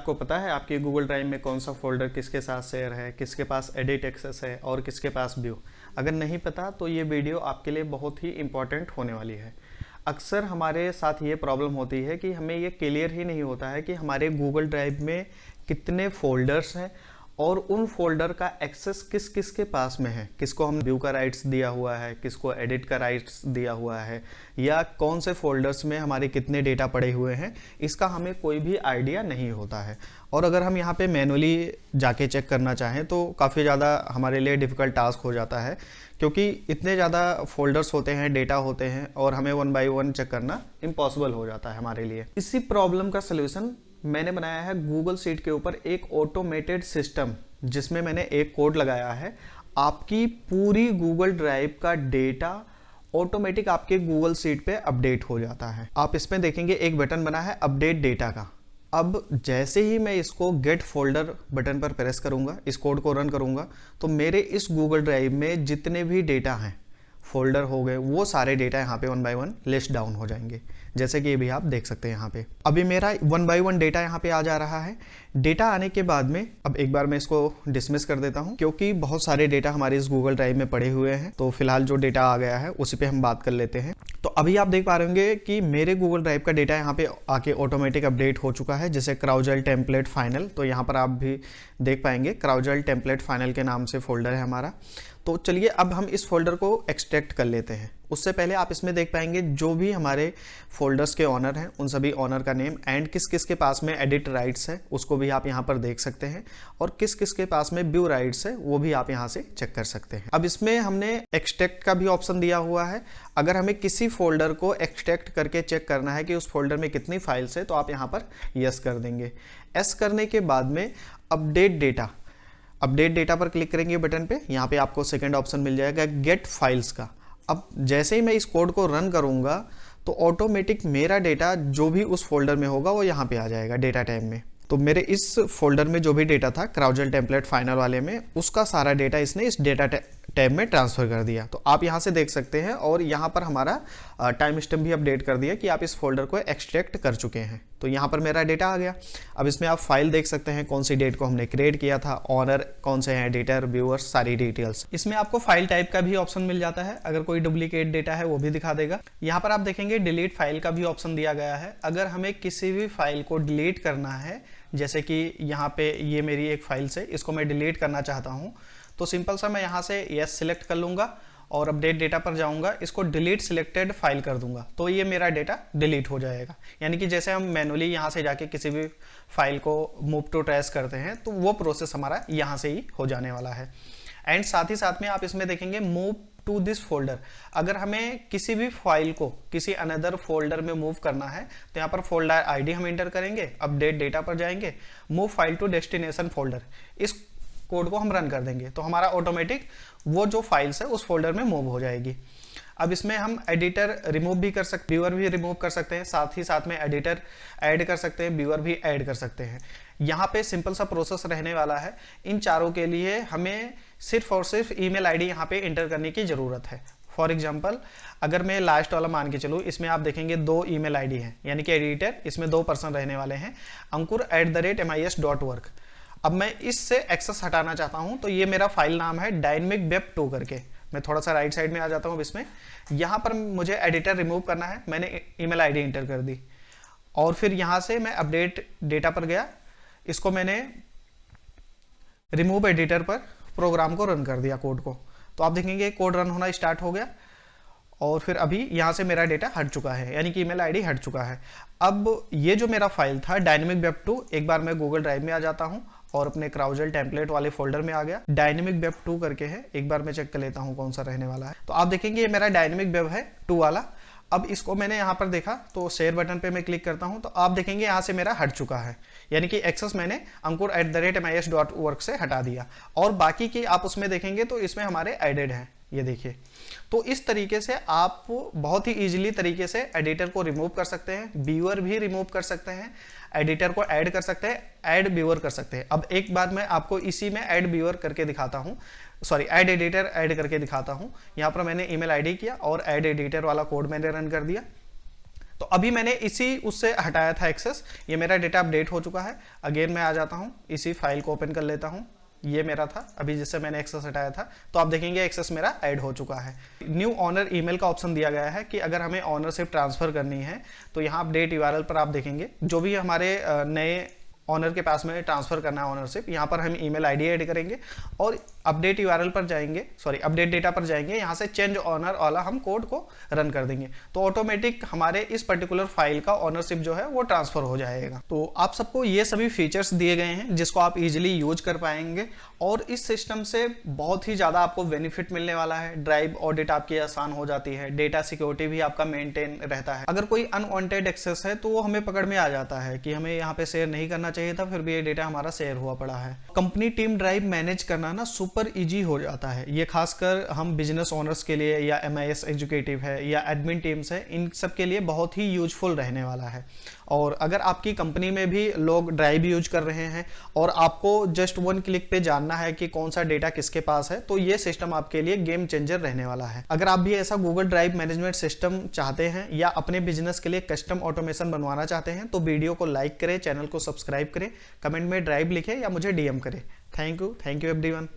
आपको पता है आपकी गूगल ड्राइव में कौन सा फोल्डर किसके साथ शेयर है, किसके पास एडिट एक्सेस है और किसके पास व्यू? अगर नहीं पता तो ये वीडियो आपके लिए बहुत ही इम्पॉर्टेंट होने वाली है। अक्सर हमारे साथ ये प्रॉब्लम होती है कि हमें ये क्लियर ही नहीं होता है कि हमारे गूगल ड्राइव में कितने फोल्डर्स हैं और उन फोल्डर का एक्सेस किस किस के पास में है, किसको हम व्यू का राइट्स दिया हुआ है, किसको एडिट का राइट्स दिया हुआ है, या कौन से फोल्डर्स में हमारे कितने डेटा पड़े हुए हैं, इसका हमें कोई भी आइडिया नहीं होता है। और अगर हम यहाँ पे मैनुअली जाके चेक करना चाहें तो काफ़ी ज़्यादा हमारे लिए डिफ़िकल्ट टास्क हो जाता है, क्योंकि इतने ज़्यादा फोल्डर्स होते हैं, डेटा होते हैं और हमें वन बाय वन चेक करना इम्पॉसिबल हो जाता है हमारे लिए। इसी प्रॉब्लम का सलूशन मैंने बनाया है गूगल शीट के ऊपर एक ऑटोमेटेड सिस्टम, जिसमें मैंने एक कोड लगाया है। आपकी पूरी गूगल ड्राइव का डेटा ऑटोमेटिक आपके गूगल शीट पे अपडेट हो जाता है। आप इसमें देखेंगे एक बटन बना है अपडेट डेटा का। अब जैसे ही मैं इसको गेट फोल्डर बटन पर प्रेस करूंगा, इस कोड को रन करूंगा, तो मेरे इस गूगल ड्राइव में जितने भी डेटा हैं, फोल्डर हो गए, वो सारे डेटा यहाँ पे one by one list down हो जाएंगे, जैसे कि ये भी आप देख सकते हैं यहाँ पे। अभी मेरा वन बाय वन डेटा यहाँ पे आ जा रहा है। डेटा आने के बाद में अब एक बार मैं इसको डिसमिस कर देता हूँ, क्योंकि बहुत सारे डेटा हमारे इस गूगल ड्राइव में पड़े हुए हैं। तो फिलहाल जो डेटा आ गया है उसी पे हम बात कर लेते हैं। तो अभी आप देख पा रहे होंगे कि मेरे गूगल ड्राइव का डेटा यहाँ पे आके ऑटोमेटिक अपडेट हो चुका है, जैसे क्राउजल टेम्पलेट फाइनल। तो यहाँ पर आप भी देख पाएंगे क्राउजल टेम्पलेट फाइनल के नाम से फोल्डर है हमारा। तो चलिए अब हम इस फोल्डर को एक्सट्रैक्ट कर लेते हैं। उससे पहले आप इसमें देख पाएंगे जो भी हमारे फोल्डर्स के ऑनर हैं उन सभी ऑनर का नेम एंड किस किस के पास में एडिट राइट्स है उसको भी आप यहाँ पर देख सकते हैं, और किस किस के पास में व्यू राइट्स है वो भी आप यहाँ से चेक कर सकते हैं। अब इसमें हमने एक्सट्रैक्ट का भी ऑप्शन दिया हुआ है। अगर हमें किसी फोल्डर को एक्सट्रैक्ट करके चेक करना है कि उस फोल्डर में कितनी फाइल्स है, तो आप यहाँ पर यस कर देंगे। यस करने के बाद में अपडेट डेटा पर क्लिक करेंगे बटन पे। यहाँ पे आपको सेकंड ऑप्शन मिल जाएगा गेट फाइल्स का। अब जैसे ही मैं इस कोड को रन करूंगा तो ऑटोमेटिक मेरा डेटा जो भी उस फोल्डर में होगा वो यहाँ पे आ जाएगा डेटा टैब में। तो मेरे इस फोल्डर में जो भी डेटा था क्राउजल टेम्पलेट फाइनल वाले में, उसका सारा डेटा इसने इस डेटा टैब में ट्रांसफर कर दिया। तो आप यहाँ से देख सकते हैं, और यहाँ पर हमारा टाइम स्टैम्प भी अपडेट कर दिया कि आप इस फोल्डर को एक्सट्रैक्ट कर चुके हैं। तो यहाँ पर मेरा डेटा आ गया। अब इसमें आप फाइल देख सकते हैं, कौन सी डेट को हमने क्रिएट किया था, ऑनर कौन से हैं, एडिटर, व्यूअर्स, सारी डिटेल्स। इसमें आपको फाइल टाइप का भी ऑप्शन मिल जाता है, अगर कोई डुप्लीकेट डेटा है वो भी दिखा देगा। यहाँ पर आप देखेंगे डिलीट फाइल का भी ऑप्शन दिया गया है। अगर हमें किसी भी फाइल को डिलीट करना है, जैसे कि यहाँ पे ये मेरी एक फाइल से इसको मैं डिलीट करना चाहता हूँ, तो सिंपल सा मैं यहाँ से यस सिलेक्ट कर लूँगा और अपडेट डेटा पर जाऊँगा, इसको डिलीट सिलेक्टेड फाइल कर दूंगा, तो ये मेरा डेटा डिलीट हो जाएगा। यानी कि जैसे हम मैनुअली यहाँ से जाके किसी भी फाइल को मूव टू ट्रेस करते हैं, तो वो प्रोसेस हमारा यहाँ से ही हो जाने वाला है। एंड साथ ही साथ में आप इसमें देखेंगे मूव टू दिस फोल्डर। अगर हमें किसी भी फाइल को किसी अनदर फोल्डर में मूव करना है, तो यहाँ पर फोल्डर आईडी हम एंटर करेंगे, अपडेट डेटा पर जाएंगे, move file to destination folder, इस कोड को हम रन कर देंगे, तो हमारा ऑटोमेटिक वो जो फाइल्स है उस फोल्डर में मूव हो जाएगी। अब इसमें हम एडिटर रिमूव भी कर सकते हैं, व्यूअर भी रिमूव कर सकते हैं, साथ ही साथ में एडिटर ऐड कर सकते हैं, व्यूअर भी ऐड कर सकते हैं। यहाँ पे सिंपल सा प्रोसेस रहने वाला है। इन चारों के लिए हमें सिर्फ और सिर्फ ईमेल आईडी यहाँ पे एंटर करने की ज़रूरत है। फॉर एग्जाम्पल अगर मैं लास्ट वाला मान के चलूँ, इसमें आप देखेंगे 2 ईमेल आईडी है, यानी कि एडिटर इसमें 2 पर्सन रहने वाले हैं, ankur@mis.work। अब मैं इससे एक्सेस हटाना चाहता हूँ, तो ये मेरा फाइल नाम है डायनेमिक वेब 2 करके। मैं थोड़ा सा राइट साइड में आ जाता हूँ। इसमें यहाँ पर मुझे एडिटर रिमूव करना है, मैंने ईमेल आईडी एंटर कर दी, और फिर यहाँ से मैं अपडेट डेटा पर गया, इसको मैंने रिमूव एडिटर पर प्रोग्राम को रन कर दिया, कोड को। तो आप देखेंगे कोड रन होना स्टार्ट हो गया, और फिर अभी यहाँ से मेरा डेटा हट चुका है, यानी कि ईमेल आईडी हट चुका है। अब ये जो मेरा फाइल था डायनेमिक वेब 2, एक बार मैं गूगल ड्राइव में आ जाता हूँ और अपने क्राउजल टेम्पलेट वाले फोल्डर में आ गया। डायनेमिक वेब 2 करके है, एक बार मैं चेक कर लेता हूँ कौन सा रहने वाला है। तो आप देखेंगे ये मेरा डायनेमिक वेब है 2 वाला। अब इसको मैंने यहाँ पर देखा, तो शेयर बटन पे मैं क्लिक करता हूँ, तो आप देखेंगे यहाँ से मेरा हट चुका है, यानी कि एक्सेस मैंने ankur@mis.work से हटा दिया, और बाकी की आप उसमें देखेंगे तो इसमें हमारे एडेड हैं, ये देखिए। तो इस तरीके से आप बहुत ही इजीली तरीके से एडिटर को रिमूव कर सकते हैं, व्यूअर भी रिमूव कर सकते हैं, एडिटर को ऐड कर सकते हैं, ऐड व्यूअर कर सकते हैं। अब एक बात मैं आपको इसी में ऐड व्यूअर करके दिखाता हूँ, सॉरी ऐड एडिटर ऐड करके दिखाता हूँ। यहाँ पर मैंने ईमेल आईडी किया और ऐड एडिटर वाला कोड मैंने रन कर दिया। तो अभी मैंने इसी उससे हटाया था एक्सेस, ये मेरा डेटा अपडेट हो चुका है। अगेन मैं आ जाता हूँ, इसी फाइल को ओपन कर लेता हूँ, ये मेरा था अभी जिससे मैंने एक्सेस हटाया था, तो आप देखेंगे एक्सेस मेरा ऐड हो चुका है। न्यू ऑनर ईमेल का ऑप्शन दिया गया है कि अगर हमें ऑनरशिप ट्रांसफर करनी है तो यहाँ अपडेट यूआरएल पर आप देखेंगे जो भी हमारे नए ऑनर के पास में ट्रांसफर करना है ऑनरशिप, यहाँ पर हम ईमेल आईडी ऐड करेंगे और अपडेट यूआरएल पर जाएंगे, सॉरी अपडेट डेटा पर जाएंगे, यहाँ से चेंज ऑनर वाला हम कोड को रन कर देंगे तो ऑटोमेटिक हमारे इस पर्टिकुलर फाइल का ऑनरशिप जो है वो ट्रांसफर हो जाएगा। तो आप सबको ये सभी फीचर्स दिए गए हैं जिसको आप इजीली यूज कर पाएंगे और इस सिस्टम से बहुत ही ज़्यादा आपको बेनिफिट मिलने वाला है। ड्राइव ऑडिट आपकी आसान हो जाती है, डेटा सिक्योरिटी भी आपका मेंटेन रहता है। अगर कोई अनवांटेड एक्सेस है तो वो हमें पकड़ में आ जाता है कि हमें यहाँ पे शेयर नहीं करना चाहिए था, फिर भी ये डेटा हमारा शेयर हुआ पड़ा है। कंपनी टीम ड्राइव मैनेज करना ना सुपर इजी हो जाता है, ये खासकर हम बिजनेस ओनर्स के लिए या MIS एग्जीक्यूटिव है या एडमिन टीम्स है, इन सब के लिए बहुत ही यूजफुल रहने वाला है। और अगर आपकी कंपनी में भी लोग ड्राइव यूज कर रहे हैं और आपको जस्ट 1 क्लिक पे जानना है कि कौन सा डेटा किसके पास है, तो ये सिस्टम आपके लिए गेम चेंजर रहने वाला है। अगर आप भी ऐसा गूगल ड्राइव मैनेजमेंट सिस्टम चाहते हैं या अपने बिजनेस के लिए कस्टम ऑटोमेशन बनवाना चाहते हैं तो वीडियो को लाइक करें, चैनल को सब्सक्राइब करें, कमेंट में ड्राइव लिखें या मुझे DM करें। Thank you everyone.